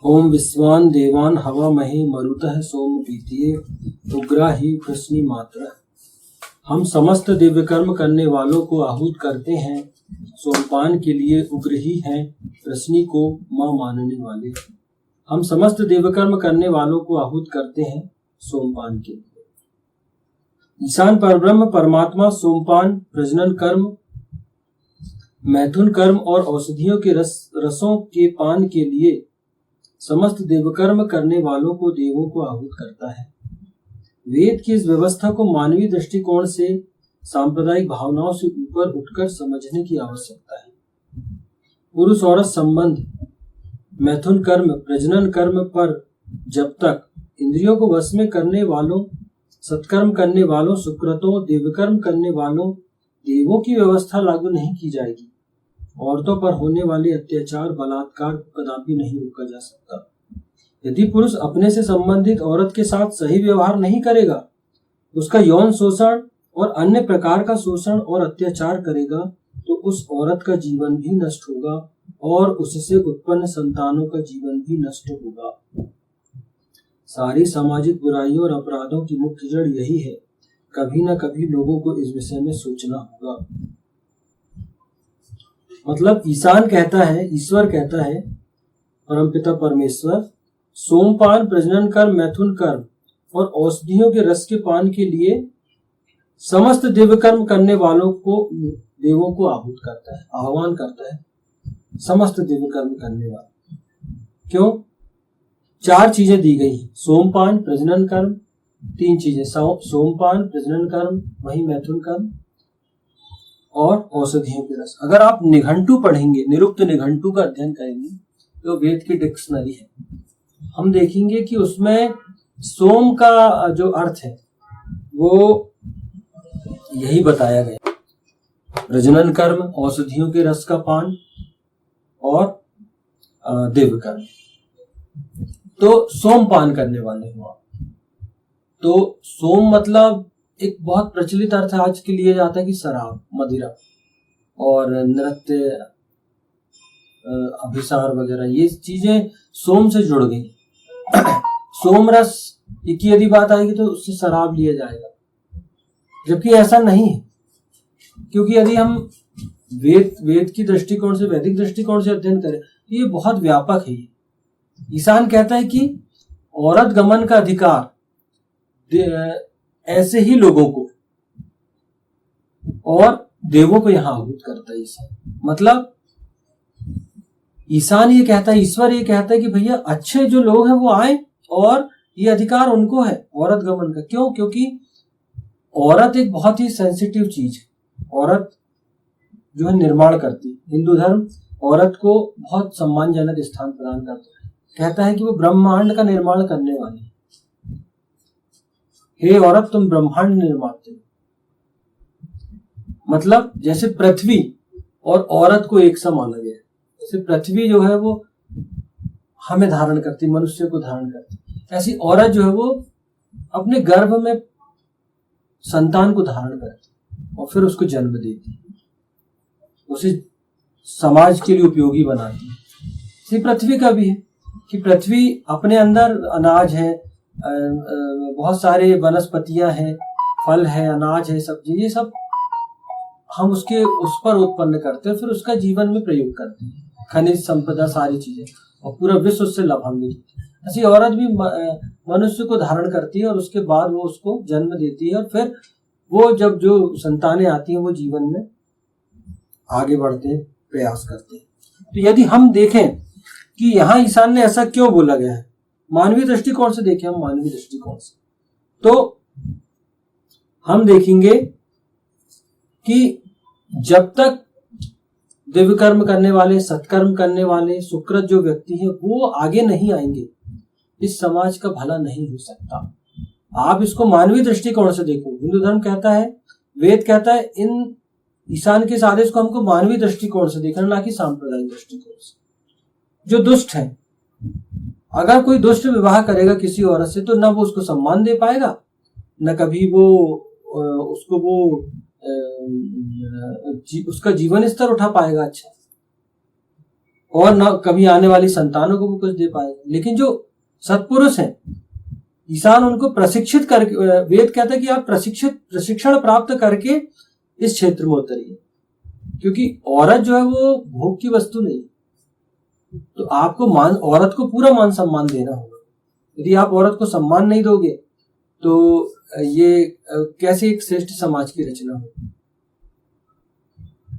ओम विश्वान देवान हवामहे मरुतः सोम पीतिये उग्रा ही कृष्णि मात्र। हम समस्त दिव्य कर्म करने वालों को आहूत करते हैं, सोमपान के लिए उग्र ही हैं, कृष्णि को मां मानने वाले। हम समस्त दिव्य कर्म करने वालों को आहूत करते हैं सोमपान के लिए। ईशान परब्रह्म परमात्मा सोमपान, प्रजनन कर्म, मैथुन कर्म और औषधियों के रसों के पान के लिए समस्त देवकर्म करने वालों को देवों को आहूत करता है। वेद की इस व्यवस्था को मानवीय दृष्टिकोण से सांप्रदायिक भावनाओं से ऊपर उठकर समझने की आवश्यकता है। पुरुष औरत संबंध, मैथुन कर्म, प्रजनन कर्म पर जब तक इंद्रियों को वश में करने वालों, सत्कर्म करने वालों, सुकृतों, देवकर्म करने वालों देवों की व्यवस्था लागू नहीं की जाएगी, औरतों पर होने वाले अत्याचार, बलात्कार को कदापि नहीं रोका जा सकता। यदि पुरुष अपने से संबंधित औरत के साथ सही व्यवहार नहीं करेगा, उसका यौन शोषण और अन्य प्रकार का शोषण और अत्याचार करेगा, तो उस औरत का जीवन भी नष्ट होगा और उससे उत्पन्न संतानों का जीवन भी नष्ट होगा। सारी सामाजिक बुराइयों और अपराधों की मुख्य जड़ यही है। कभी न कभी लोगों को इस विषय में सोचना होगा। मतलब ईशान कहता है, ईश्वर कहता है, परमपिता परमेश्वर, सोमपान, प्रजनन कर्म, मैथुन कर्म और औषधियों के रस के पान के लिए समस्त दिव्य कर्म करने वालों को देवों को आहूत करता है, आह्वान करता है। समस्त दिव्य कर्म करने वाले क्यों? 4 चीजें दी गई हैं, सोमपान, प्रजनन कर्म, 3 चीजें, सोमपान, प्रजनन कर्म, वही मैथुन कर्म और औषधियों के रस। अगर आप निघंटू पढ़ेंगे, निरुक्त निघंटू का अध्ययन करेंगे, तो वेद की डिक्शनरी है, हम देखेंगे कि उसमें सोम का जो अर्थ है वो यही बताया गया, प्रजनन कर्म, औषधियों के रस का पान और दिव्य कर्म। तो सोमपान करने वाले हुआ। तो सोम मतलब एक बहुत प्रचलित अर्थ आज के लिए जाता है कि शराब, मदिरा और नृत्य, अभिसार वगैरह, ये चीजें सोम से जुड़ गई। सोम रस की यदि बात आएगी तो उससे शराब लिया जाएगा, जबकि ऐसा नहीं है। क्योंकि यदि हम वेद की दृष्टिकोण से, वैदिक दृष्टिकोण से अध्ययन करें तो ये बहुत व्यापक है। ईशान कहता है कि औरत गमन का अधिकार ऐसे ही लोगों को और देवों को यहां आहूत करता है ईशान। मतलब ईशान ये कहता है, ईश्वर ये कहता है कि भैया अच्छे जो लोग हैं वो आए और ये अधिकार उनको है औरत गमन का। क्यों? क्योंकि औरत एक बहुत ही सेंसिटिव चीज है। औरत जो है निर्माण करती है। हिंदू धर्म औरत को बहुत सम्मानजनक स्थान प्रदान करता है, कहता है कि वो ब्रह्मांड का निर्माण करने वाली है। हे औरत, तुम ब्रह्मांड निर्माते हो। मतलब जैसे पृथ्वी और औरत को एक सा माना गया है, जैसे पृथ्वी जो है वो हमें धारण करती, मनुष्य को धारण करती, ऐसी औरत जो है वो अपने गर्भ में संतान को धारण करती और फिर उसको जन्म देती, उसे समाज के लिए उपयोगी बनाती है। इसी पृथ्वी का भी है कि पृथ्वी अपने अंदर अनाज है, बहुत सारे वनस्पतियां हैं, फल है, अनाज है, सब्जी, ये सब हम उस पर उत्पन्न करते हैं, फिर उसका जीवन में प्रयोग करते हैं, खनिज संपदा, सारी चीजें, और पूरा विश्व उससे लाभान्वित होता है। ऐसी औरत भी मनुष्य को धारण करती है और उसके बाद वो उसको जन्म देती है, और फिर वो जब जो संतानें आती हैं वो जीवन में आगे बढ़ते हैं, प्रयास करते हैं। तो यदि हम देखें कि यहाँ ईशान ने ऐसा क्यों बोला गया है, मानवीय दृष्टिकोण से देखें, हम मानवीय दृष्टिकोण से, तो हम देखेंगे कि जब तक दिव्य कर्म करने वाले, सत्कर्म करने वाले, सुकृत जो व्यक्ति हैं वो आगे नहीं आएंगे, इस समाज का भला नहीं हो सकता। आप इसको मानवीय दृष्टिकोण से देखो। हिंदू धर्म कहता है, वेद कहता है, इन ईशान के इस आदेश को हमको मानवीय दृष्टिकोण से देखना, ना कि सांप्रदायिक दृष्टिकोण से। जो दुष्ट है, अगर कोई दुष्ट विवाह करेगा किसी औरत से, तो ना वो उसको सम्मान दे पाएगा, न कभी वो उसको वो उसका जीवन स्तर उठा पाएगा। अच्छा, और ना कभी आने वाली संतानों को भी कुछ दे पाएगा। लेकिन जो सत्पुरुष हैं, ईशान उनको प्रशिक्षित करके, वेद कहता है कि आप प्रशिक्षण प्राप्त करके इस क्षेत्र में उतरिए, क्योंकि औरत जो है वो भोग की वस्तु नहीं। तो आपको औरत को पूरा मान सम्मान देना होगा। यदि आप औरत को सम्मान नहीं दोगे तो ये कैसे एक श्रेष्ठ समाज की रचना होगी।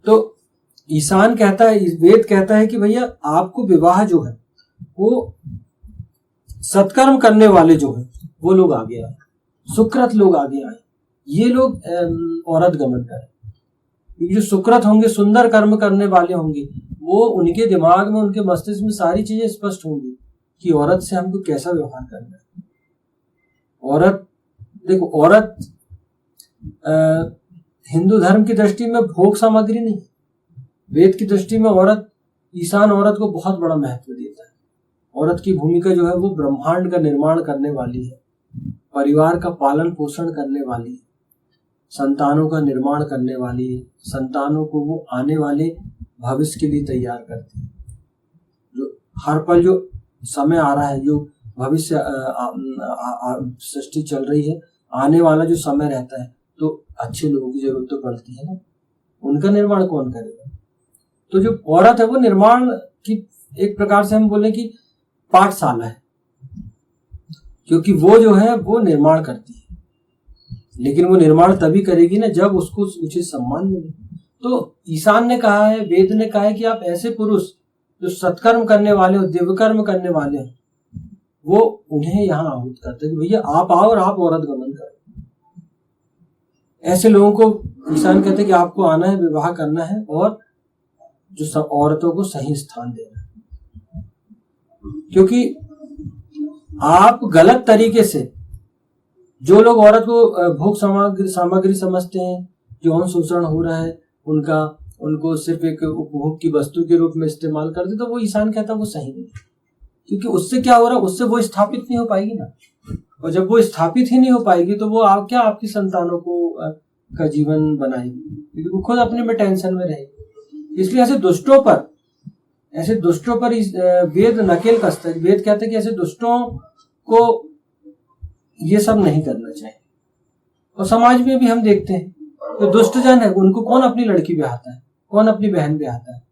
तो ईशान कहता है, वेद कहता है कि भैया आपको विवाह जो है वो सत्कर्म करने वाले जो है वो लोग आगे आए, सुकृत लोग आगे आए, ये लोग औरत गमन करें। क्योंकि जो सुकृत होंगे, सुंदर कर्म करने वाले होंगे, वो उनके दिमाग में, उनके मस्तिष्क में सारी चीजें स्पष्ट होंगी कि औरत से हमको कैसा व्यवहार करना है। औरत, देखो, औरत हिंदू धर्म की दृष्टि में भोग सामग्री नहीं, वेद की दृष्टि में औरत, ईशान औरत को बहुत बड़ा महत्व देता है। औरत की भूमिका जो है वो ब्रह्मांड का निर्माण करने वाली है, परिवार का पालन पोषण करने वाली है, संतानों का निर्माण करने वाली है, संतानों को वो आने वाले भविष्य के लिए तैयार करती है। जो हर पल जो समय आ रहा है, जो भविष्य सृष्टि चल रही है, आने वाला जो समय रहता है, तो अच्छे लोगों की जरूरत तो पड़ती है ना, उनका निर्माण कौन करेगा। तो जो औरत है वो निर्माण की, एक प्रकार से हम बोले कि पाठशाला है, क्योंकि वो जो है वो निर्माण करती है। लेकिन वो निर्माण तभी करेगी ना जब उसको उचित सम्मान मिले। तो ईशान ने कहा है, वेद ने कहा है कि आप ऐसे पुरुष जो सत्कर्म करने वाले हो, दिव्यकर्म करने वाले हो, वो उन्हें यहाँ आहूत करते हैं कि भैया आप आओ और आप औरत गमन करो। ऐसे लोगों को ईशान कहते हैं कि आपको आना है, विवाह करना है और जो सब औरतों को सही स्थान देना है। क्योंकि आप गलत तरीके से, जो लोग औरत को भोग सामग्री समझते हैं, यौन शोषण हो रहा है उनका, उनको सिर्फ एक उपभोग की वस्तु के रूप में इस्तेमाल करते, तो वो ईशान कहता है वो सही नहीं। क्योंकि उससे क्या हो रहा है, उससे वो स्थापित नहीं हो पाएगी ना, और जब वो स्थापित ही नहीं हो पाएगी तो वो क्या आपकी संतानों को का जीवन बनाएगी, क्योंकि वो खुद अपने में टेंशन में रहेगी। इसलिए ऐसे दुष्टों पर वेद नकेल कसता है। वेद कहते हैं कि ऐसे दुष्टों को ये सब नहीं करना चाहिए। और समाज में भी हम देखते हैं तो दुष्ट जन है, उनको कौन अपनी लड़की ब्याहता है, कौन अपनी बहन ब्याहता है।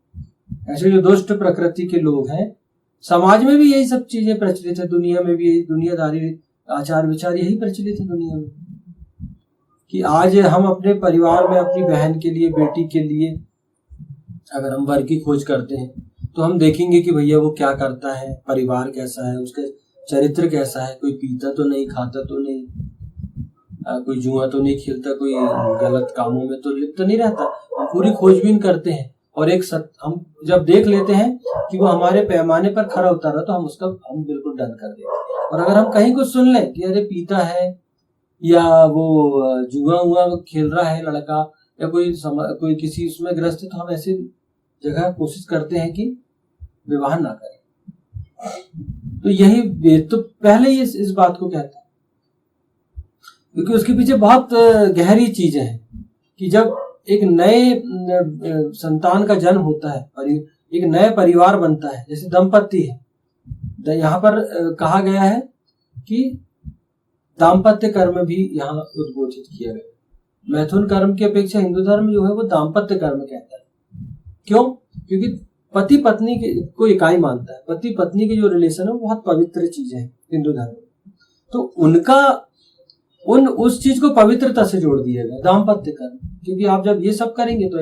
ऐसे जो दुष्ट प्रकृति के लोग हैं, समाज में भी यही सब चीजें प्रचलित है, दुनिया में भी यही दुनियादारी आचार विचार यही प्रचलित है दुनिया में, कि आज हम अपने परिवार में अपनी बहन के लिए, बेटी के लिए अगर हम वर की खोज करते हैं तो हम देखेंगे कि भैया वो क्या करता है, परिवार कैसा है, उसके चरित्र कैसा है, कोई पीता तो नहीं, खाता तो नहीं, कोई जुआ तो नहीं खेलता, कोई गलत कामों में तो लिप्त नहीं रहता। हम पूरी खोजबीन करते हैं और हम जब देख लेते हैं कि वो हमारे पैमाने पर खरा उतरा तो हम बिल्कुल डन कर देते हैं। और अगर हम कहीं कुछ सुन लें कि अरे पीता है या वो जुआ हुआ खेल रहा है लड़का, या कोई किसी उसमें ग्रस्त है, तो हम ऐसी जगह कोशिश करते हैं कि विवाह ना करें। तो यही तो पहले ही इस बात को कहता है, क्योंकि उसके पीछे बहुत गहरी चीजें हैं कि जब एक नए संतान का जन्म होता है, एक नया परिवार बनता है, जैसे दंपत्ति है, यहाँ पर कहा गया है कि दाम्पत्य कर्म भी यहाँ उद्बोधित किया गया। मैथुन कर्म की अपेक्षा हिंदू धर्म जो है वो दाम्पत्य कर्म कहता है। क्यों? क्योंकि पति पत्नी को इकाई मानता है, पति पत्नी के जो रिलेशन है वो बहुत पवित्र चीज है हिंदू धर्म में। तो उस चीज को पवित्रता से जोड़ दिया गया, दाम्पत्य कर्म। क्योंकि आप जब ये सब करेंगे तो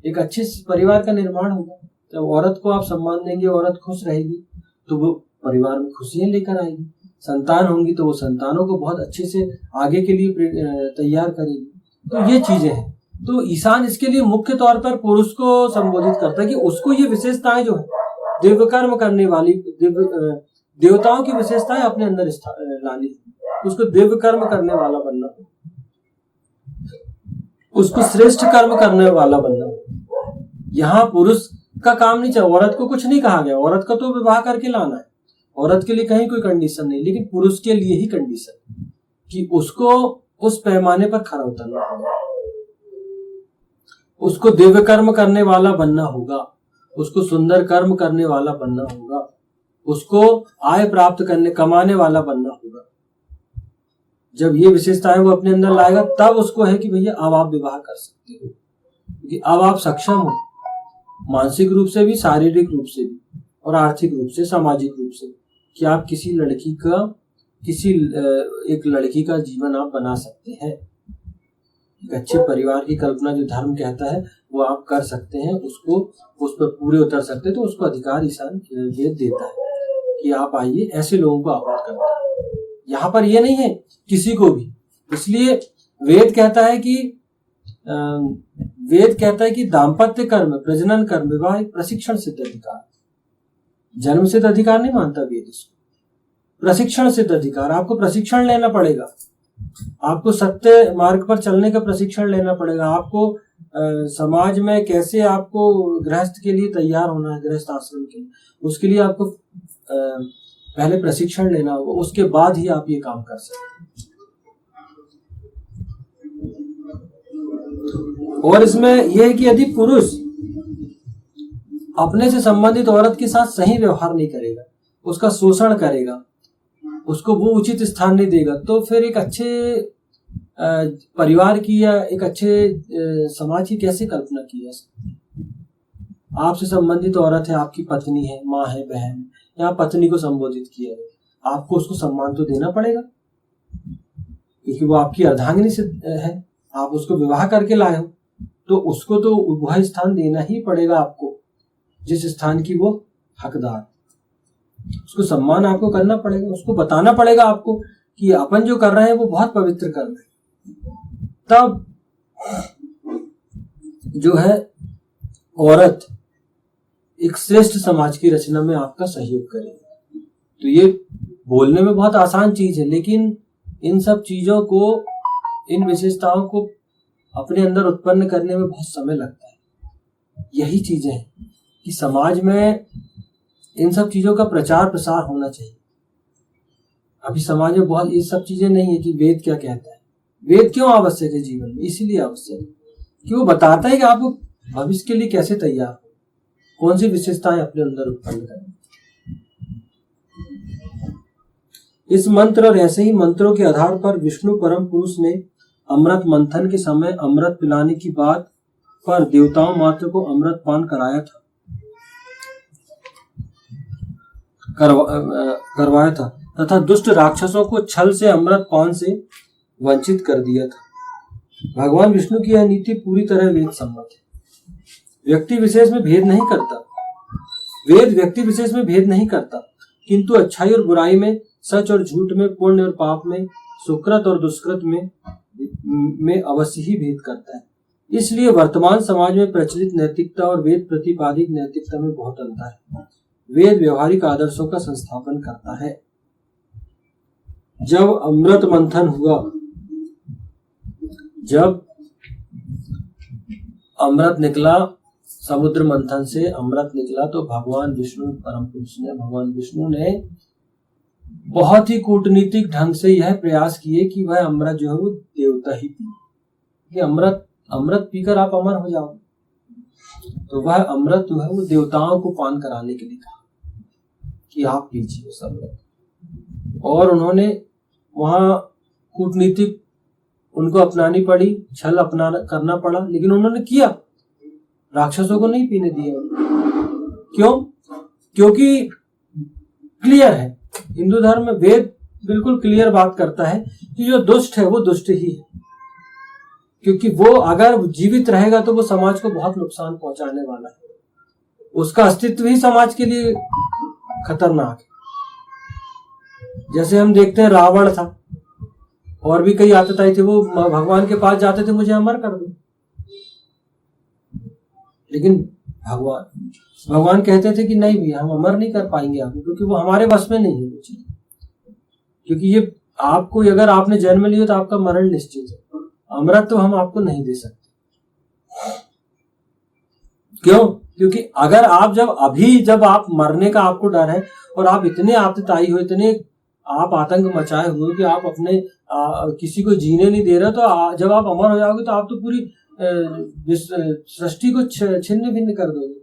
एक अच्छे परिवार का निर्माण होगा। जब औरत को आप सम्मान देंगे, औरत खुश रहेगी तो वो परिवार में खुशियां लेकर आएगी। संतान होंगी तो वो संतानों को बहुत अच्छे से आगे के लिए तैयार करेगी। तो ये चीजें हैं। तो ईशान इसके लिए मुख्य तौर पर पुरुष को संबोधित करता है कि उसको ये विशेषताएं जो है, दिव्य कर्म करने वाली, देवताओं की विशेषताएं अपने अंदर लानी, उसको दिव्य कर्म करने वाला बनना, उसको श्रेष्ठ कर्म करने वाला बनना। यहाँ पुरुष का काम नहीं चाहिए, औरत को कुछ नहीं कहा गया, औरत का तो विवाह करके लाना है, औरत के लिए कहीं कोई कंडीशन नहीं, लेकिन पुरुष के लिए ही कंडीशन कि उसको उस पैमाने पर खरा उतरना होगा, उसको दिव्य कर्म करने वाला बनना होगा। उसको सुंदर कर्म करने वाला बनना होगा, उसको आय प्राप्त करने कमाने वाला बनना होगा। जब ये विशेषताएं वो अपने अंदर लाएगा तब उसको है कि भैया अब आप विवाह कर सकते हो, क्योंकि अब आप सक्षम हो, मानसिक रूप से भी, शारीरिक रूप से भी, और आर्थिक रूप से, सामाजिक रूप से, कि आप किसी लड़की का, किसी एक लड़की का जीवन आप बना सकते हैं। एक अच्छे परिवार की कल्पना जो धर्म कहता है वो आप कर सकते हैं, उसको उस पर पूरे उतर सकते हैं, तो उसको अधिकार ईशान वेद देता है कि आप आइए, ऐसे लोगों को आबाद करते हैं। यहाँ पर ये नहीं है किसी को भी, इसलिए वेद कहता है कि दाम्पत्य कर्म, प्रजनन कर्म, विवाह एक प्रशिक्षण सिद्ध अधिकार, जन्म सिद्ध अधिकार नहीं मानता वेद इसको, प्रशिक्षण सिद्ध अधिकार। आपको प्रशिक्षण लेना पड़ेगा, आपको सत्य मार्ग पर चलने का प्रशिक्षण लेना पड़ेगा, आपको समाज में कैसे आपको गृहस्थ के लिए तैयार होना है, गृहस्थ आश्रम के लिए, उसके लिए आपको पहले प्रशिक्षण लेना होगा, उसके बाद ही आप ये काम कर सकते हैं। और इसमें यह है कि यदि पुरुष अपने से संबंधित औरत के साथ सही व्यवहार नहीं करेगा, उसका शोषण करेगा, उसको वो उचित स्थान नहीं देगा, तो फिर एक अच्छे परिवार की या एक अच्छे समाज की कैसे कल्पना की जा सकती है। आपसे संबंधित औरत है, आपकी पत्नी है, माँ है, बहन, यहाँ पत्नी को संबोधित किया है, आपको उसको सम्मान तो देना पड़ेगा, क्योंकि वो आपकी अर्धांगिनी से है, आप उसको विवाह करके लाए हो, तो उसको तो वह स्थान देना ही पड़ेगा आपको जिस स्थान की वो हकदार, उसको सम्मान आपको करना पड़ेगा, उसको बताना पड़ेगा आपको कि अपन जो कर रहे हैं वो बहुत पवित्र कर रहे हैं, तब जो है औरत एक श्रेष्ठ समाज की रचना में आपका सहयोग करेगी। तो ये बोलने में बहुत आसान चीज है, लेकिन इन सब चीजों को, इन विशेषताओं को अपने अंदर उत्पन्न करने में बहुत समय लगता है। यही चीजें हैं कि समाज में इन सब चीजों का प्रचार प्रसार होना चाहिए। अभी समाज में बहुत ये सब चीजें नहीं है कि वेद क्या कहता है। वेद क्यों आवश्यक है जीवन में? इसीलिए आवश्यक है कि वो बताता है कि आप भविष्य के लिए कैसे तैयार हो, कौन सी विशेषताएं अपने अंदर उत्पन्न करें। इस मंत्र और ऐसे ही मंत्रों के आधार पर विष्णु परम पुरुष ने अमृत मंथन के समय अमृत पिलाने की बात पर देवताओं मात्र को अमृत पान कराया था, करवाया था तथा दुष्ट राक्षसों को छल से अमृत पान से वंचित कर दिया था। भगवान विष्णु की यह नीति पूरी तरह वेद सम्मत है। व्यक्ति विशेष में भेद नहीं करता, वेद व्यक्ति विशेष में भेद नहीं करता, किंतु अच्छाई और बुराई में, सच और झूठ में, पुण्य और पाप में, सुकृत और दुष्कृत में अवश्य ही भेद करता है। इसलिए वर्तमान समाज में प्रचलित नैतिकता और वेद प्रतिपादित नैतिकता में बहुत अंतर है। वेद व्यवहारिक आदर्शों का संस्थापन करता है। जब अमृत मंथन हुआ, जब अमृत निकला, समुद्र मंथन से अमृत निकला, तो भगवान विष्णु परम पुरुष ने, भगवान विष्णु ने बहुत ही कूटनीतिक ढंग से यह प्रयास किए कि वह अमृत जो है वो देवता ही पी, कि अमृत पीकर आप अमर हो जाओ। तो वह अमृत जो है वो देवताओं को पान कराने के लिए कहा कि आप पीजिए उस अमृत। और उन्होंने वहां कूटनीतिक उनको अपनानी पड़ी, छल करना पड़ा, लेकिन उन्होंने किया, राक्षसों को नहीं पीने दिया। क्यों? क्योंकि क्लियर है, हिंदू धर्म में वेद बिल्कुल क्लियर बात करता है कि जो दुष्ट है वो दुष्ट ही है, क्योंकि वो अगर जीवित रहेगा तो वो समाज को बहुत नुकसान पहुंचाने वाला है, उसका अस्तित्व ही समाज के लिए खतरनाक है। जैसे हम देखते हैं रावण था, और भी कई आतताई थे, वो भगवान के पास जाते थे, मुझे अमर कर दो, लेकिन भगवान कहते थे कि नहीं भैया, हम अमर नहीं कर पाएंगे आपको, क्योंकि वो हमारे बस में नहीं है वो चीज, क्योंकि ये आपको, अगर आपने जन्म लिया तो आपका मरण निश्चित है, अमृत तो हम आपको नहीं दे सकते। क्यों? क्योंकि अगर आप जब आप मरने का आपको डर है और आप इतने आतताई हो, इतने आप आतंक मचाए हुए कि आप अपने किसी को जीने नहीं दे रहे, तो जब आप अमर हो जाओगे तो आप तो पूरी सृष्टि को छिन्न भिन्न कर दोगे।